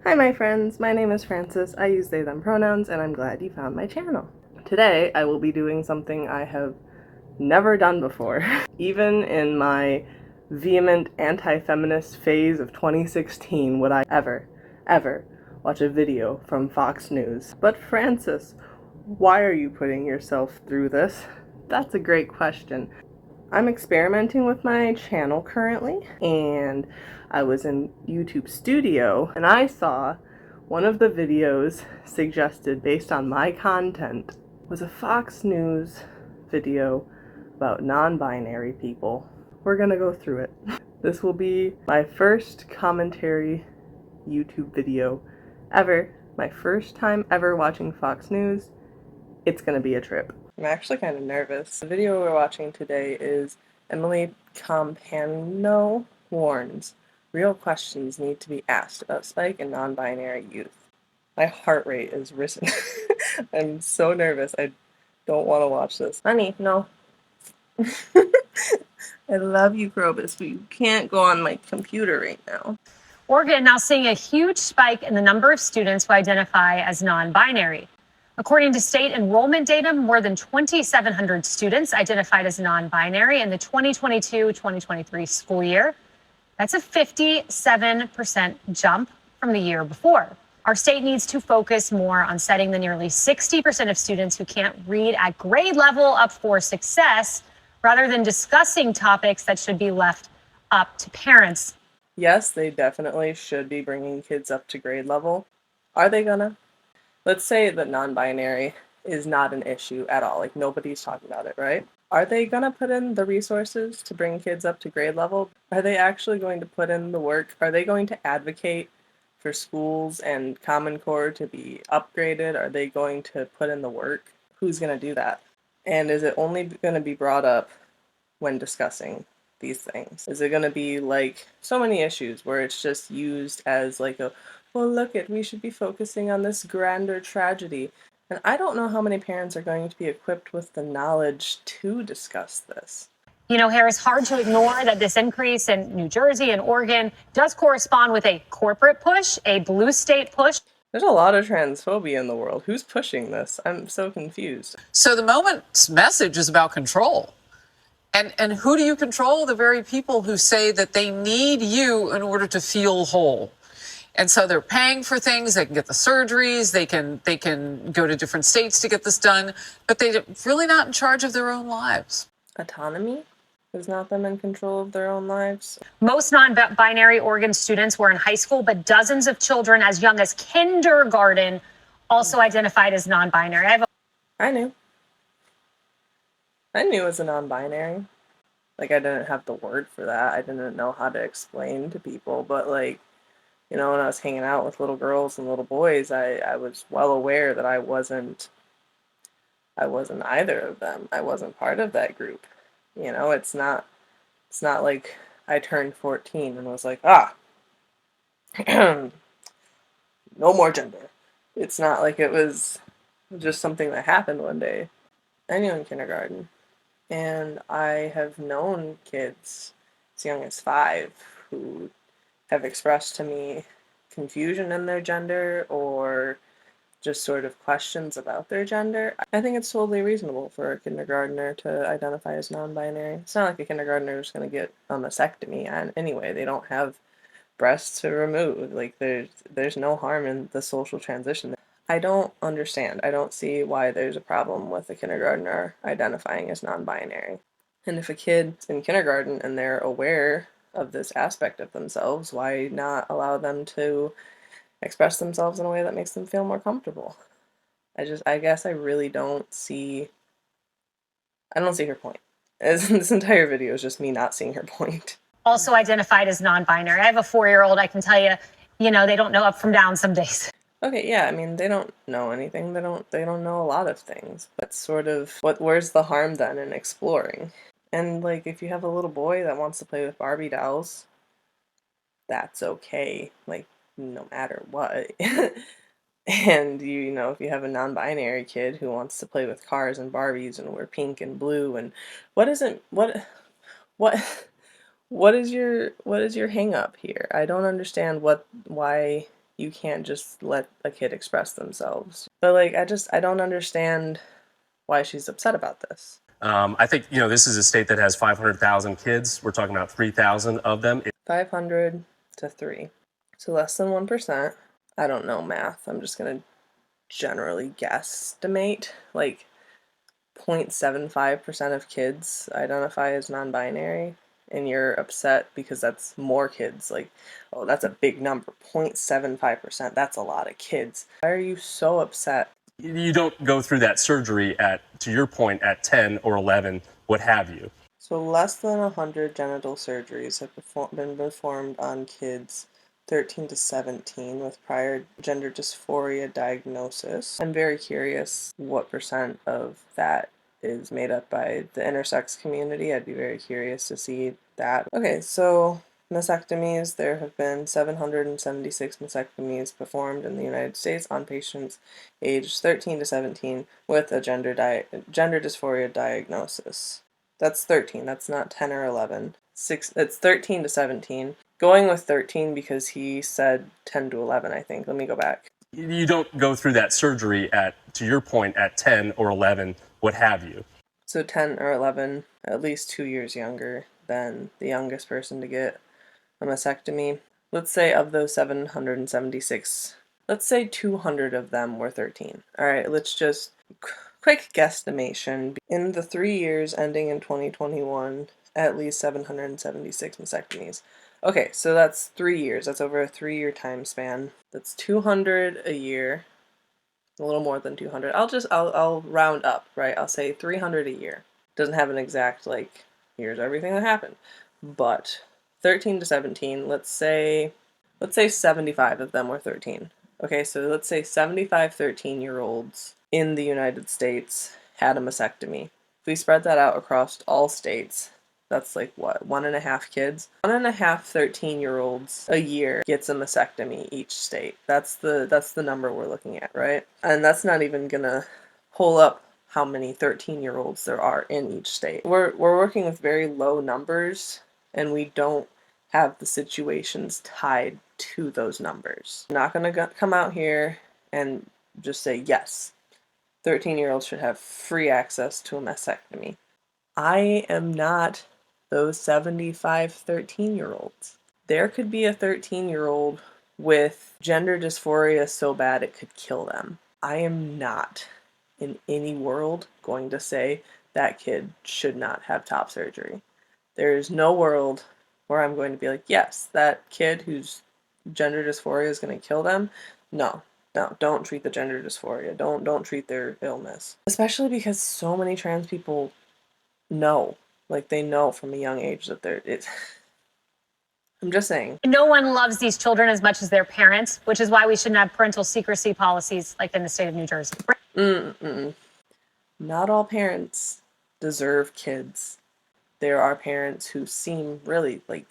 Hi my friends, my name is Frances, I use they them pronouns, and I'm glad you found my channel. Today I will be doing something I have never done before. Even in my vehement anti-feminist phase of 2016 would I ever watch a video from Fox News. But Frances, why are you putting yourself through this? That's a great question. I'm experimenting with my channel currently, and I was in YouTube Studio and I saw one of the videos suggested based on my content was a Fox News video about non-binary people. We're gonna go through it. This will be my first commentary YouTube video ever. My first time ever watching Fox News. It's gonna be a trip. I'm actually kind of nervous. The video we're watching today is Emily Compagno warns real questions need to be asked about Spike and non-binary youth. My heart rate is risen. I'm so nervous. I don't want to watch this. Honey, no. I love you, Krobus, but you can't go on my computer right now. Oregon now seeing a huge spike in the number of students who identify as non-binary. According to state enrollment data, more than 2,700 students identified as non-binary in the 2022-2023 school year. That's a 57% jump from the year before. Our state needs to focus more on setting the nearly 60% of students who can't read at grade level up for success, rather than discussing topics that should be left up to parents. Yes, they definitely should be bringing kids up to grade level. Are they gonna? Let's say that non-binary is not an issue at all, like nobody's talking about it, right? Are they gonna put in the resources to bring kids up to grade level? Are they actually going to put in the work? Are they going to advocate for schools and Common Core to be upgraded? Are they going to put in the work? Who's gonna do that? And is it only gonna be brought up when discussing these things? Is it going to be like so many issues where it's just used as like a, well, look it, we should be focusing on this grander tragedy? And I don't know how many parents are going to be equipped with the knowledge to discuss this. You know, Harris, hard to ignore that this increase in New Jersey and Oregon does correspond with a corporate push, a blue state push. There's a lot of transphobia in the world. Who's pushing this? I'm so confused. So the moment's message is about control. And who do you control? The very people who say that they need you in order to feel whole. And so they're paying for things, they can get the surgeries, they can go to different states to get this done, but they're really not in charge of their own lives. Autonomy is not them in control of their own lives. Most non-binary Oregon students were in high school, but dozens of children as young as kindergarten also identified as non-binary. I knew as a non-binary. Like, I didn't have the word for that. I didn't know how to explain to people, but like, you know, when I was hanging out with little girls and little boys, I was well aware that I wasn't either of them. I wasn't part of that group. You know, it's not like I turned 14 and was like, no more gender. It's not like it was just something that happened one day. I knew in kindergarten. And I have known kids as young as 5 who have expressed to me confusion in their gender or just sort of questions about their gender. I think it's totally reasonable for a kindergartner to identify as non-binary. It's not like a kindergartner is going to get a mastectomy. And anyway, they don't have breasts to remove. Like, there's no harm in the social transition. I don't understand. I don't see why there's a problem with a kindergartner identifying as non-binary. And if a kid's in kindergarten and they're aware of this aspect of themselves, why not allow them to express themselves in a way that makes them feel more comfortable? I guess I really don't see her point. This entire video is just me not seeing her point. Also identified as non-binary. I have a 4-year-old. I can tell you, they don't know up from down some days. Okay, yeah, I mean, they don't know anything. They don't know a lot of things. But sort of, where's the harm then in exploring? And like, if you have a little boy that wants to play with Barbie dolls, that's okay. Like, no matter what. And you know, if you have a non-binary kid who wants to play with cars and Barbies and wear pink and blue, and what is your hang up here? I don't understand why you can't just let a kid express themselves. But like, I don't understand why she's upset about this. I think, this is a state that has 500,000 kids. We're talking about 3,000 of them. 500 to 3. So less than 1%. I don't know math. I'm just going to generally guesstimate. Like 0.75% of kids identify as non-binary, and you're upset because that's more kids. Like, oh, that's a big number. 0.75%. That's a lot of kids. Why are you so upset? You don't go through that surgery to your point, at 10 or 11, what have you. So less than 100 genital surgeries have been performed on kids 13 to 17 with prior gender dysphoria diagnosis. I'm very curious what percent of that is made up by the intersex community. I'd be very curious to see that. Okay, so mastectomies. There have been 776 mastectomies performed in the United States on patients aged 13 to 17 with a gender dysphoria diagnosis. That's 13. That's not 10 or 11. It's 13 to 17. Going with 13 because he said 10 to 11, I think. Let me go back. You don't go through that surgery to your point, at 10 or 11, what have you. So 10 or 11, at least 2 years younger than the youngest person to get a mastectomy. Let's say of those 776, let's say 200 of them were 13. All right, let's just quick guesstimation. In the 3 years ending in 2021, at least 776 mastectomies. Okay, so that's 3 years. That's over a 3-year time span. That's 200 a year. A little more than 200. I'll round up, right? I'll say 300 a year. Doesn't have an exact, like, here's everything that happened. But 13 to 17, let's say 75 of them were 13. Okay, so let's say 75 13-year-olds in the United States had a mastectomy. If we spread that out across all states, that's like what, 1.5 kids? 1.5 13-year-olds a year gets a mastectomy each state. That's the number we're looking at, right? And that's not even gonna pull up how many 13-year-olds there are in each state. We're working with very low numbers, and we don't have the situations tied to those numbers. I'm not gonna come out here and just say, yes, 13-year-olds should have free access to a mastectomy. I am not those 75 13-year-olds. There could be a 13-year-old with gender dysphoria so bad it could kill them. I am not in any world going to say that kid should not have top surgery. There is no world where I'm going to be like, yes, that kid whose gender dysphoria is going to kill them. No, don't treat the gender dysphoria. Don't treat their illness. Especially because so many trans people know, like they know from a young age that I'm just saying. No one loves these children as much as their parents, which is why we shouldn't have parental secrecy policies like in the state of New Jersey. Not all parents deserve kids. There are parents who seem really like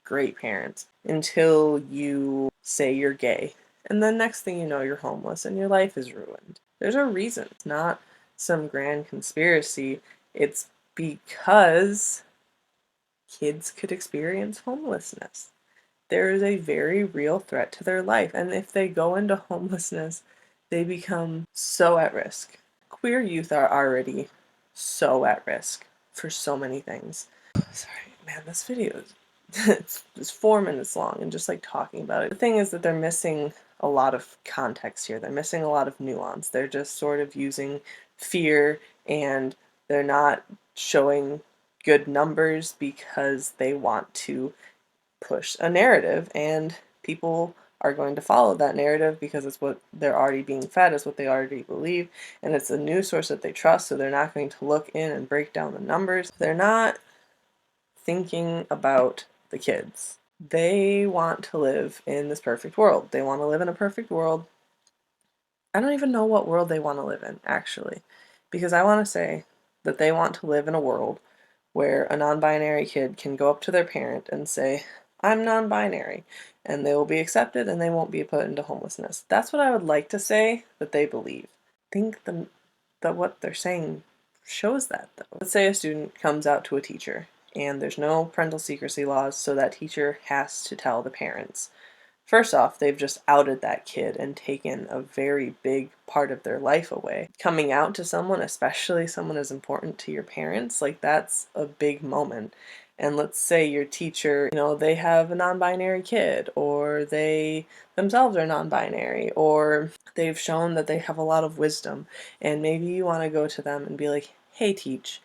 great parents until you say you're gay. And then next thing you know, you're homeless and your life is ruined. There's a reason. It's not some grand conspiracy. It's because kids could experience homelessness. There is a very real threat to their life. And if they go into homelessness, they become so at risk. Queer youth are already so at risk for so many things. Sorry, man, this video is 4 minutes long, and just like talking about it. The thing is that they're missing a lot of context here. They're missing a lot of nuance. They're just sort of using fear, and they're not showing good numbers because they want to push a narrative, and people are going to follow that narrative because it's what they're already being fed, it's what they already believe, and it's a news source that they trust, so they're not going to look in and break down the numbers. They're not thinking about the kids. They want to live in this perfect world. They want to live in a perfect world. I don't even know what world they want to live in, actually, because I want to say that they want to live in a world where a non-binary kid can go up to their parent and say, I'm non-binary, and they will be accepted and they won't be put into homelessness. That's what I would like to say that they believe. I think that what they're saying shows that, though. Let's say a student comes out to a teacher and there's no parental secrecy laws, so that teacher has to tell the parents First off, they've just outed that kid and taken a very big part of their life away. Coming out to someone, especially someone as important to your parents, like that's a big moment. And let's say your teacher, they have a non-binary kid, or they themselves are non-binary, or they've shown that they have a lot of wisdom, and maybe you want to go to them and be like, hey, teach,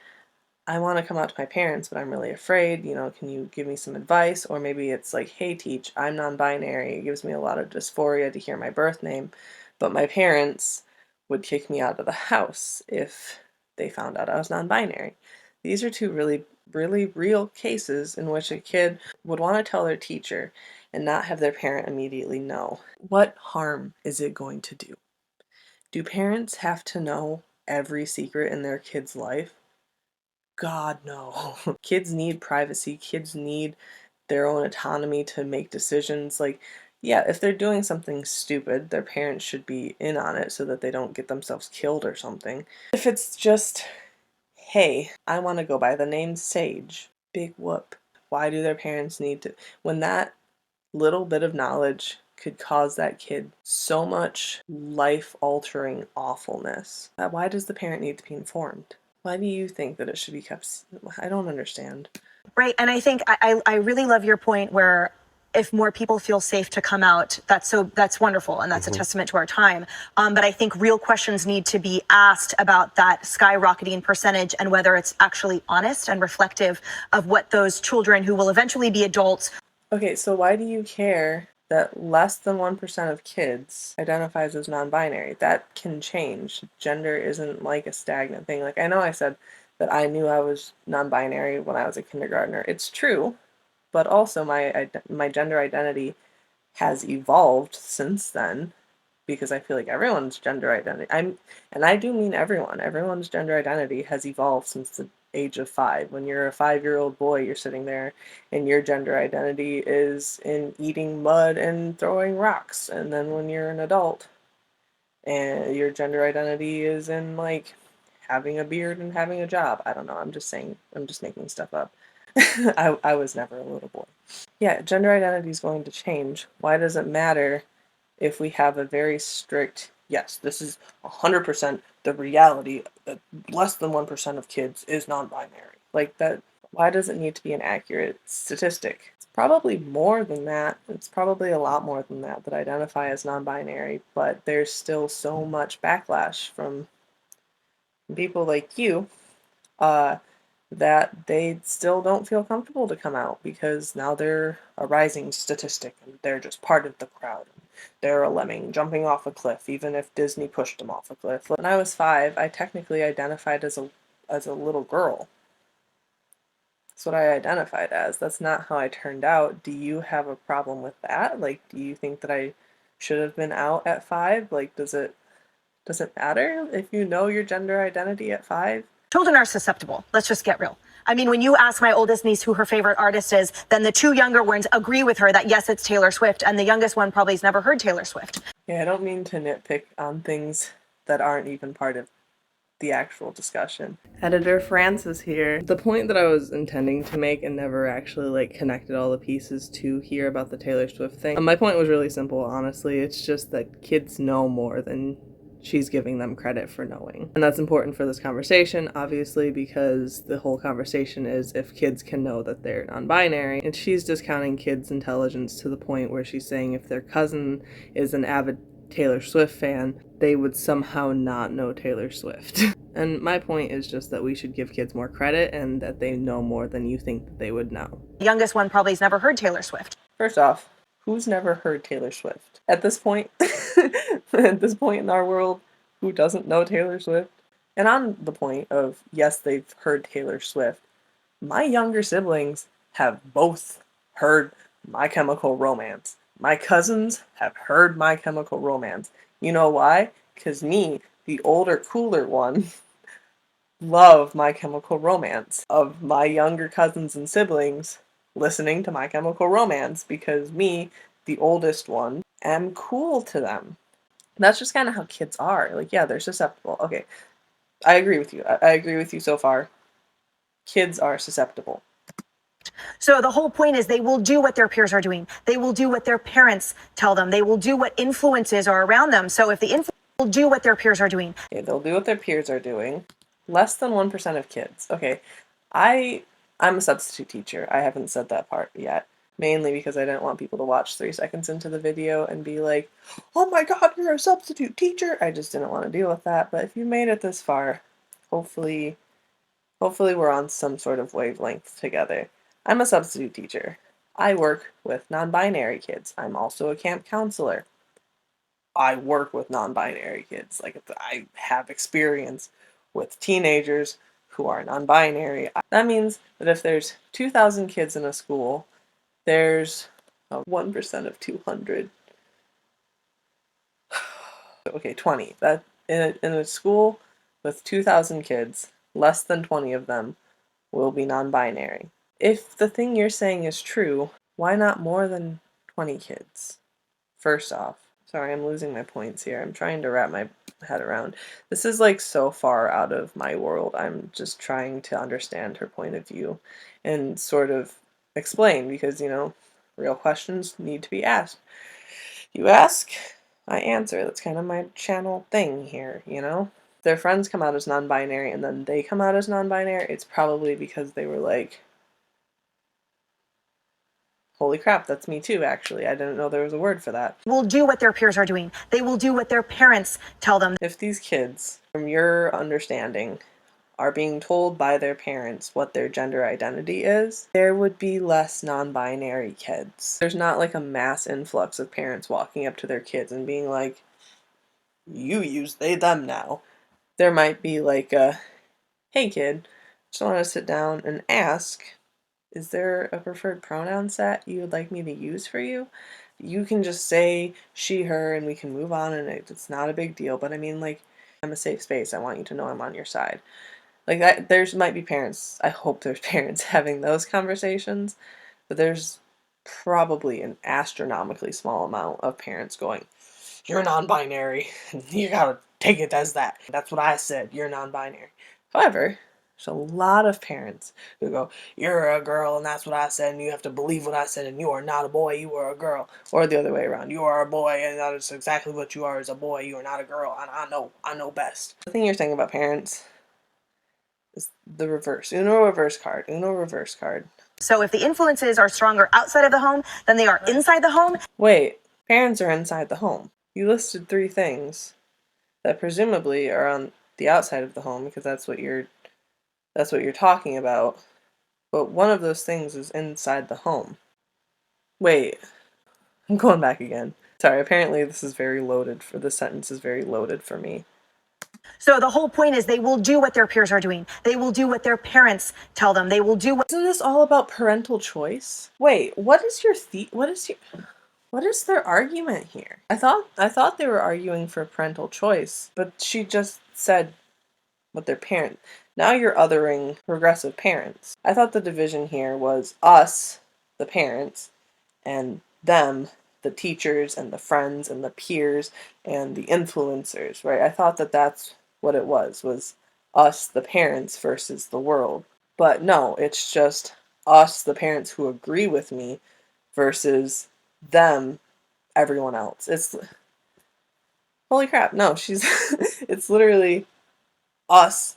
I want to come out to my parents, but I'm really afraid, can you give me some advice? Or maybe it's like, hey, teach, I'm non-binary. It gives me a lot of dysphoria to hear my birth name, but my parents would kick me out of the house if they found out I was non-binary. These are two really, really real cases in which a kid would want to tell their teacher and not have their parent immediately know. What harm is it going to do? Do parents have to know every secret in their kid's life? God, no. Kids need privacy. Kids need their own autonomy to make decisions. Like, yeah, if they're doing something stupid, their parents should be in on it so that they don't get themselves killed or something. If it's just, hey, I want to go by the name Sage, big whoop. Why do their parents need to? When that little bit of knowledge could cause that kid so much life-altering awfulness, why does the parent need to be informed? Why do you think that it should be kept? I don't understand. Right. And I think I really love your point where if more people feel safe to come out, that's wonderful. And that's a testament to our time. But I think real questions need to be asked about that skyrocketing percentage and whether it's actually honest and reflective of what those children who will eventually be adults. Okay, so why do you care that less than 1% of kids identifies as non-binary? That can change. Gender isn't like a stagnant thing. Like, I know I said that I knew I was non-binary when I was a kindergartner. It's true, but also my gender identity has evolved since then, because I feel like everyone's gender identity, and I do mean everyone, everyone's gender identity has evolved since the age of 5. When you're a 5-year-old boy, you're sitting there and your gender identity is in eating mud and throwing rocks. And then when you're an adult, and your gender identity is in like having a beard and having a job. I don't know, I'm just making stuff up. I was never a little boy. Yeah, gender identity is going to change. Why does it matter if we have a very strict, yes, this is 100% the reality, that less than 1% of kids is non-binary. Like that, why does it need to be an accurate statistic? It's probably more than that. It's probably a lot more than that identify as non-binary, but there's still so much backlash from people like you, that they still don't feel comfortable to come out because now they're a rising statistic and they're just part of the crowd. They're a lemming jumping off a cliff, even if Disney pushed them off a cliff. When I was 5, I technically identified as a little girl. That's what I identified as. That's not how I turned out. Do you have a problem with that? Like, do you think that I should have been out at 5? Like, does it matter if you know your gender identity at 5? Children are susceptible. Let's just get real. I mean, when you ask my oldest niece who her favorite artist is, then the 2 younger ones agree with her that yes, it's Taylor Swift, and the youngest one probably has never heard Taylor Swift. Yeah, I don't mean to nitpick on things that aren't even part of the actual discussion. Editor Francis here. The point that I was intending to make and never actually connected all the pieces to hear about the Taylor Swift thing. My point was really simple, honestly. It's just that kids know more than she's giving them credit for knowing. And that's important for this conversation, obviously, because the whole conversation is if kids can know that they're non-binary. And she's discounting kids' intelligence to the point where she's saying if their cousin is an avid Taylor Swift fan, they would somehow not know Taylor Swift. And my point is just that we should give kids more credit and that they know more than you think that they would know. The youngest one probably has never heard Taylor Swift. First off, who's never heard Taylor Swift? At this point, in our world, who doesn't know Taylor Swift? And on the point of, yes, they've heard Taylor Swift, my younger siblings have both heard My Chemical Romance. My cousins have heard My Chemical Romance. You know why? Because me, the older, cooler one, love My Chemical Romance. Of my younger cousins and siblings listening to My Chemical Romance, because me, the oldest one, am cool to them. That's just kind of how kids are. Yeah, they're susceptible. Okay, I agree with you. I agree with you so far. Kids are susceptible. So the whole point is they will do what their peers are doing. They will do what their parents tell them. They will do what influences are around them. So if the influence will do what their peers are doing. Okay, they'll do what their peers are doing. Less than 1% of kids. Okay, I'm a substitute teacher. I haven't said that part yet. Mainly because I didn't want people to watch 3 seconds into the video and be like, oh my god, you're a substitute teacher. I just didn't want to deal with that. But if you made it this far, hopefully we're on some sort of wavelength together. I'm a substitute teacher. I work with non-binary kids. I'm also a camp counselor. I work with non-binary kids. Like, I have experience with teenagers who are non-binary. That means that if there's 2,000 kids in a school, there's 1% of 200. Okay, 20. That in a school with 2,000 kids, less than 20 of them will be non-binary. If the thing you're saying is true, why not more than 20 kids? First off, sorry, I'm losing my points here. I'm trying to wrap my head around. This is like so far out of my world. I'm just trying to understand her point of view and sort of explain, because, you know, real questions need to be asked. You ask, I answer. That's kind of my channel thing here, you know? Their friends come out as non-binary and then they come out as non-binary, it's probably because they were like, holy crap, that's me too, actually. I didn't know there was a word for that. Will do what their peers are doing. They will do what their parents tell them. If these kids, from your understanding, are being told by their parents what their gender identity is, there would be less non-binary kids. There's not like a mass influx of parents walking up to their kids and being like, you use they, them now. There might be like a, hey kid, just want to sit down and ask, is there a preferred pronoun set you would like me to use for you? You can just say she, her, and we can move on, and it's not a big deal. But I mean, like, I'm a safe space. I want you to know I'm on your side. Like that, there's might be parents, I hope there's parents having those conversations, but there's probably an astronomically small amount of parents going, you're non-binary, you gotta take it as that. That's what I said, you're non-binary. However, there's a lot of parents who go, you're a girl and that's what I said and you have to believe what I said and you are not a boy, you are a girl. Or the other way around, you are a boy and that is exactly what you are as a boy, you are not a girl, and I know best. The thing you're saying about parents is the reverse. Uno reverse card. So if the influences are stronger outside of the home than they are inside the home. Wait, parents are inside the home. You listed 3 things that presumably are on the outside of the home because that's what you're talking about. But one of those things is inside the home. Wait, I'm going back again. Sorry, apparently this sentence is very loaded for me. So the whole point is they will do what their peers are doing. They will do what their parents tell them. They will do what. Isn't this all about parental choice? Wait, what is their argument here? I thought they were arguing for parental choice, but she just said what their parent. Now you're othering progressive parents. I thought the division here was us, the parents, and them, the teachers and the friends and the peers and the influencers, right? I thought that that's what it was us, the parents, versus the world. But no, it's just us, the parents who agree with me, versus them, everyone else. It's, holy crap, no, it's literally us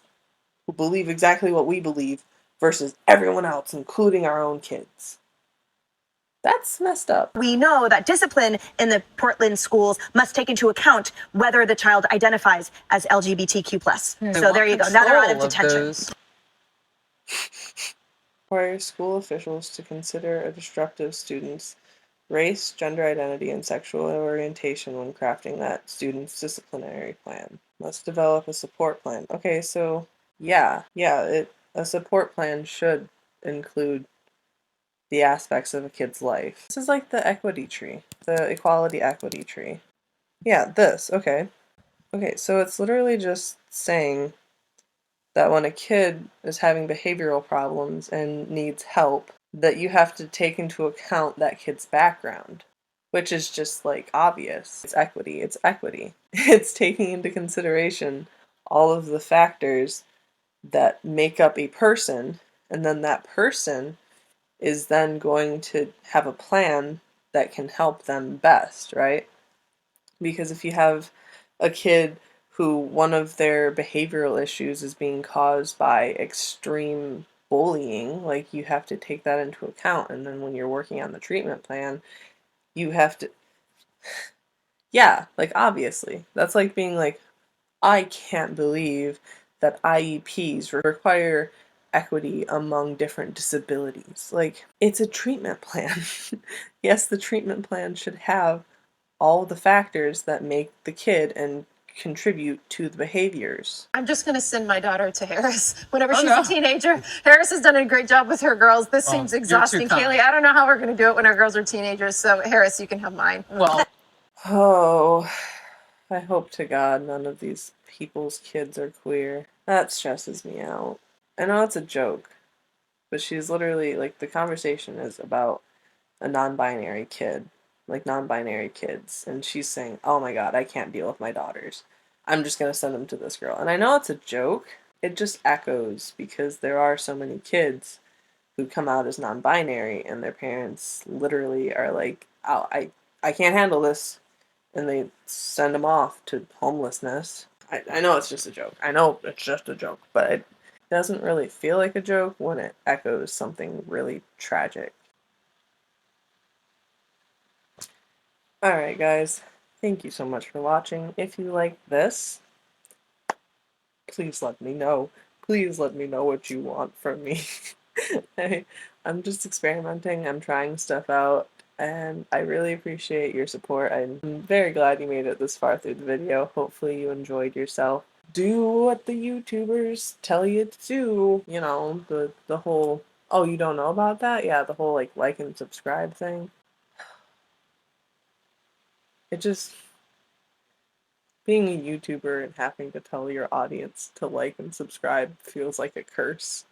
who believe exactly what we believe versus everyone else, including our own kids. That's messed up. We know that discipline in the Portland schools must take into account whether the child identifies as LGBTQ+. So there you go. Now they're out of detention. Requires school officials to consider a disruptive student's race, gender identity, and sexual orientation when crafting that student's disciplinary plan. Must develop a support plan. Okay, so yeah, a support plan should include the aspects of a kid's life. This is like the equity tree, the equality equity tree. Yeah, this, okay. Okay, so it's literally just saying that when a kid is having behavioral problems and needs help, that you have to take into account that kid's background, which is just like obvious. It's equity. It's taking into consideration all of the factors that make up a person, and then that person is then going to have a plan that can help them best, right? Because if you have a kid who one of their behavioral issues is being caused by extreme bullying, like you have to take that into account. And then when you're working on the treatment plan, you have to, yeah, like obviously. That's like being like, I can't believe that IEPs require equity among different disabilities. Like, it's a treatment plan. Yes, the treatment plan should have all the factors that make the kid and contribute to the behaviors. I'm just going to send my daughter to Harris whenever Oh, she's no. a teenager. Harris has done a great job with her girls. This Oh, seems you're too exhausting, kind. Kaylee. I don't know how we're going to do it when our girls are teenagers. So, Harris, you can have mine. Well, Oh, I hope to God none of these people's kids are queer. That stresses me out. I know it's a joke, but she's literally, like, the conversation is about a non-binary kid, like non-binary kids, and she's saying, oh my God, I can't deal with my daughters. I'm just gonna send them to this girl. And I know it's a joke, it just echoes because there are so many kids who come out as non-binary and their parents literally are like, oh, I can't handle this, and they send them off to homelessness. I know it's just a joke. I know it's just a joke, but it doesn't really feel like a joke when it echoes something really tragic. Alright guys, thank you so much for watching. If you like this, please let me know. Please let me know what you want from me. I'm just experimenting, I'm trying stuff out, and I really appreciate your support. I'm very glad you made it this far through the video. Hopefully you enjoyed yourself. Do what the YouTubers tell you to do. You know, the whole, oh, you don't know about that? Yeah, the whole like and subscribe thing. It just, being a YouTuber and having to tell your audience to like and subscribe feels like a curse.